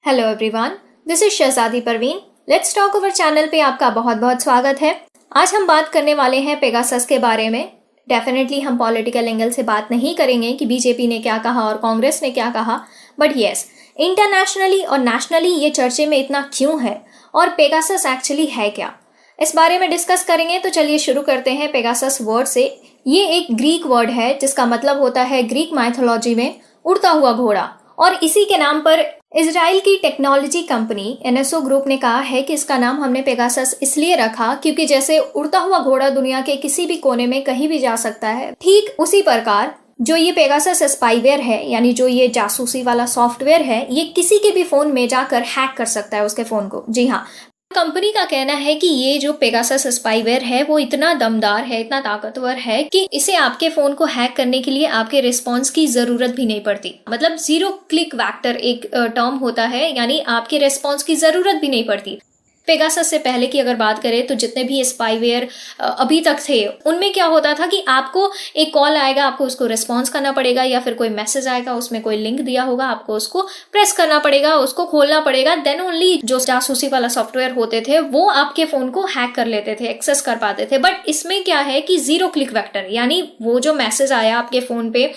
Hello everyone, this is Shahzadi Parveen. Let's talk over channel पे आपका बहुत बहुत स्वागत है। आज हम बात करने वाले हैं पेगासस के बारे में। डेफिनेटली हम पॉलिटिकल एंगल से बात नहीं करेंगे कि बीजेपी ने क्या कहा और कांग्रेस ने क्या कहा, बट यस, इंटरनेशनली और नेशनली ये चर्चे में इतना क्यों है और पेगासस एक्चुअली है क्या, इस बारे में डिस्कस करेंगे। तो चलिए शुरू करते हैं पेगासस वर्ड से। ये एक ग्रीक वर्ड है जिसका मतलब होता है ग्रीक माइथोलॉजी में उड़ता हुआ घोड़ा, और इसी के नाम पर इजराइल की टेक्नोलॉजी कंपनी एनएसओ ग्रुप ने कहा है कि इसका नाम हमने पेगासस इसलिए रखा क्योंकि जैसे उड़ता हुआ घोड़ा दुनिया के किसी भी कोने में कहीं भी जा सकता है, ठीक उसी प्रकार जो ये पेगासस स्पाईवेयर है, यानी जो ये जासूसी वाला सॉफ्टवेयर है, ये किसी के भी फोन में जाकर हैक कर सकता है उसके फोन को। जी हाँ, कंपनी का कहना है कि ये जो पेगासस स्पाईवेयर है वो इतना दमदार है, इतना ताकतवर है कि इसे आपके फोन को हैक करने के लिए आपके रिस्पॉन्स की जरूरत भी नहीं पड़ती। मतलब जीरो क्लिक वेक्टर एक टर्म होता है, यानी आपके रिस्पॉन्स की जरूरत भी नहीं पड़ती। पेगासस से पहले की अगर बात करें तो जितने भी स्पाईवेयर अभी तक थे उनमें क्या होता था कि आपको एक कॉल आएगा, आपको उसको रिस्पॉन्स करना पड़ेगा, या फिर कोई मैसेज आएगा, उसमें कोई लिंक दिया होगा, आपको उसको प्रेस करना पड़ेगा, उसको खोलना पड़ेगा, देन ओनली जो जासूसी वाला सॉफ्टवेयर होते थे वो आपके फोन को हैक कर लेते थे, एक्सेस कर पाते थे। बट इसमें क्या है कि जीरो क्लिक वेक्टर, यानी वो जो मैसेज आया आपके फोन पे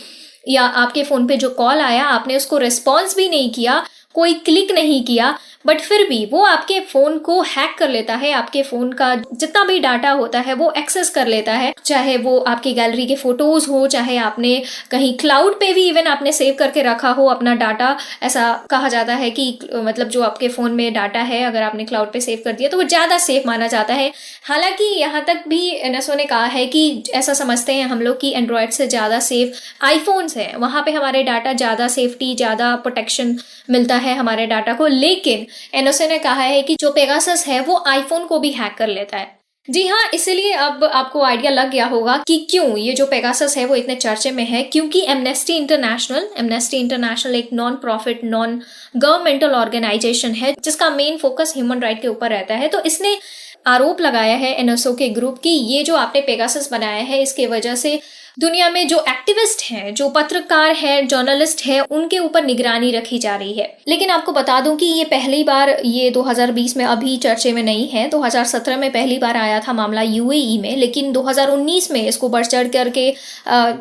या आपके फोन पे जो कॉल आया, आपने उसको रिस्पॉन्स भी नहीं किया, कोई क्लिक नहीं किया, बट फिर भी वो आपके फोन को हैक कर लेता है, आपके फोन का जितना भी डाटा होता है वो एक्सेस कर लेता है। चाहे वो आपकी गैलरी के फोटोज हो, चाहे आपने कहीं क्लाउड पे भी इवन आपने सेव करके रखा हो अपना डाटा। ऐसा कहा जाता है कि मतलब जो आपके फोन में डाटा है अगर आपने क्लाउड पे सेव कर दिया तो वो ज्यादा सेफ माना जाता है। हालांकि यहाँ तक भी एनएसओ ने कहा है कि ऐसा समझते हैं हम लोग कि एंड्रॉयड से ज्यादा सेफ आईफोन्स है, वहां पे हमारे डाटा ज्यादा सेफ्टी, ज्यादा प्रोटेक्शन मिलता है हमारे डाटा को। लेकिन एनएसओ ने कहा है कि जो पेगासस है वो आईफोन को भी हैक कर लेता है। जी हाँ, इसलिए अब आपको आइडिया लग गया होगा कि क्यों ये जो पेगासस है वो इतने चर्चे में है। क्योंकि एमनेस्टी इंटरनेशनल एक non profit, non governmental organization है जिसका मेन फोकस ह्यूमन राइट के ऊपर रहता है। तो इसने आरोप लगाया है एनएसओ के ग्रुप की ये जो आपने पेगासस बनाया है इसके वजह से दुनिया में जो एक्टिविस्ट हैं, जो पत्रकार हैं, जर्नलिस्ट हैं, उनके ऊपर निगरानी रखी जा रही है। लेकिन आपको बता दूं कि ये पहली बार ये 2020 में अभी चर्चे में नहीं है। 2017 में पहली बार आया था मामला यूएई में, लेकिन 2019 में इसको बढ़ चढ़ करके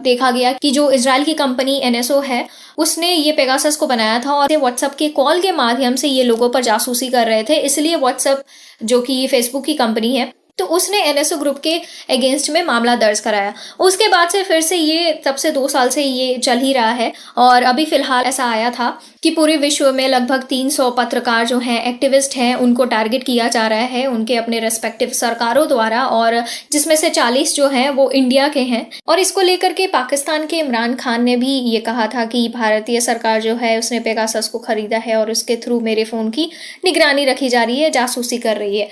देखा गया कि जो इजराइल की कंपनी एनएसओ है उसने ये पेगासस को बनाया था और व्हाट्सएप के कॉल के माध्यम से ये लोगों पर जासूसी कर रहे थे। इसलिए व्हाट्सएप जो कि फेसबुक की कंपनी है तो उसने एनएसओ ग्रुप के अगेंस्ट में मामला दर्ज कराया। उसके बाद से फिर से ये तब से 2 साल से ये चल ही रहा है। और अभी फिलहाल ऐसा आया था कि पूरे विश्व में लगभग 300 पत्रकार जो हैं, एक्टिविस्ट हैं, उनको टारगेट किया जा रहा है उनके अपने रेस्पेक्टिव सरकारों द्वारा, और जिसमें से 40 जो हैं वो इंडिया के हैं। और इसको लेकर के पाकिस्तान के इमरान खान ने भी ये कहा था कि भारतीय सरकार जो है उसने पेगासस को खरीदा है और उसके थ्रू मेरे फोन की निगरानी रखी जा रही है, जासूसी कर रही है।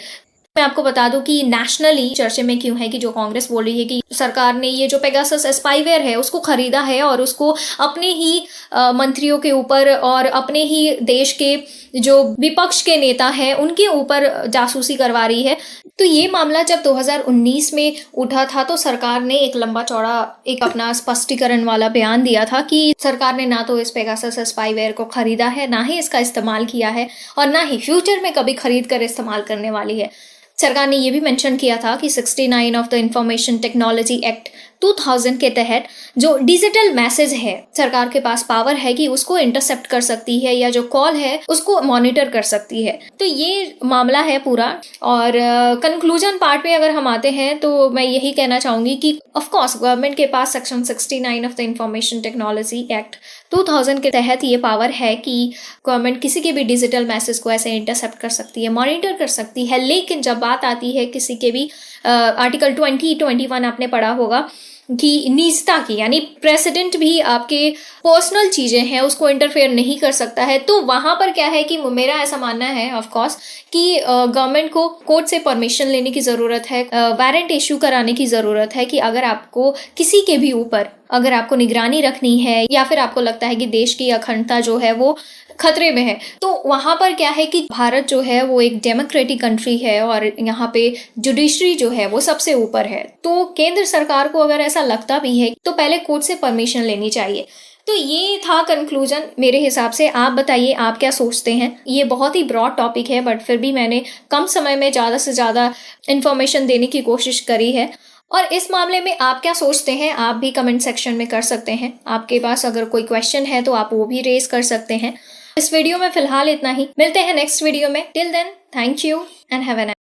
मैं आपको बता दूं कि नेशनली चर्चे में क्यों है कि जो कांग्रेस बोल रही है कि सरकार ने ये जो पेगासस स्पाईवेयर है उसको खरीदा है और उसको अपने ही मंत्रियों के ऊपर और अपने ही देश के जो विपक्ष के नेता हैं उनके ऊपर जासूसी करवा रही है। तो ये मामला जब 2019 में उठा था तो सरकार ने एक लंबा चौड़ा एक अपना स्पष्टीकरण वाला बयान दिया था कि सरकार ने ना तो इस पेगासस स्पाईवेयर को खरीदा है, ना ही इसका इस्तेमाल किया है, और ना ही फ्यूचर में कभी खरीद कर इस्तेमाल करने वाली है। सरकार ने यह भी मेंशन किया था कि 69 of the information technology act 2000 के तहत जो डिजिटल मैसेज है सरकार के पास पावर है कि उसको इंटरसेप्ट कर सकती है या जो कॉल है उसको मॉनिटर कर सकती है। तो ये मामला है पूरा। और कंक्लूजन पार्ट में अगर हम आते हैं तो मैं यही कहना चाहूंगी कि ऑफ कोर्स गवर्नमेंट के पास section 69 of the information technology act 2000 के तहत ये पावर है कि गवर्नमेंट किसी के भी डिजिटल मैसेज को ऐसे इंटरसेप्ट कर सकती है, मॉनिटर कर सकती है। लेकिन जब बात आती है किसी के भी आर्टिकल 2021 आपने पढ़ा होगा कि निजता की, यानी प्रेसिडेंट भी आपके पर्सनल चीजें हैं उसको इंटरफेयर नहीं कर सकता है। तो वहां पर क्या है कि मेरा ऐसा मानना है ऑफ कोर्स कि गवर्नमेंट को कोर्ट से परमिशन लेने की जरूरत है, वारंट इश्यू कराने की जरूरत है कि अगर आपको किसी के भी ऊपर अगर आपको निगरानी रखनी है या फिर आपको लगता है कि देश की अखंडता जो है वो खतरे में है, तो वहां पर क्या है कि भारत जो है वो एक डेमोक्रेटिक कंट्री है और यहाँ पे जुडिशरी जो है वो सबसे ऊपर है। तो केंद्र सरकार को अगर ऐसा लगता भी है तो पहले कोर्ट से परमिशन लेनी चाहिए। तो ये था कंक्लूजन मेरे हिसाब से। आप बताइए आप क्या सोचते हैं। ये बहुत ही ब्रॉड टॉपिक है, बट फिर भी मैंने कम समय में ज़्यादा से ज़्यादा इन्फॉर्मेशन देने की कोशिश करी है। और इस मामले में आप क्या सोचते हैं, आप भी कमेंट सेक्शन में कर सकते हैं। आपके पास अगर कोई क्वेश्चन है तो आप वो भी रेज कर सकते हैं। इस वीडियो में फिलहाल इतना ही, मिलते हैं नेक्स्ट वीडियो में। Till then, thank you and have a nice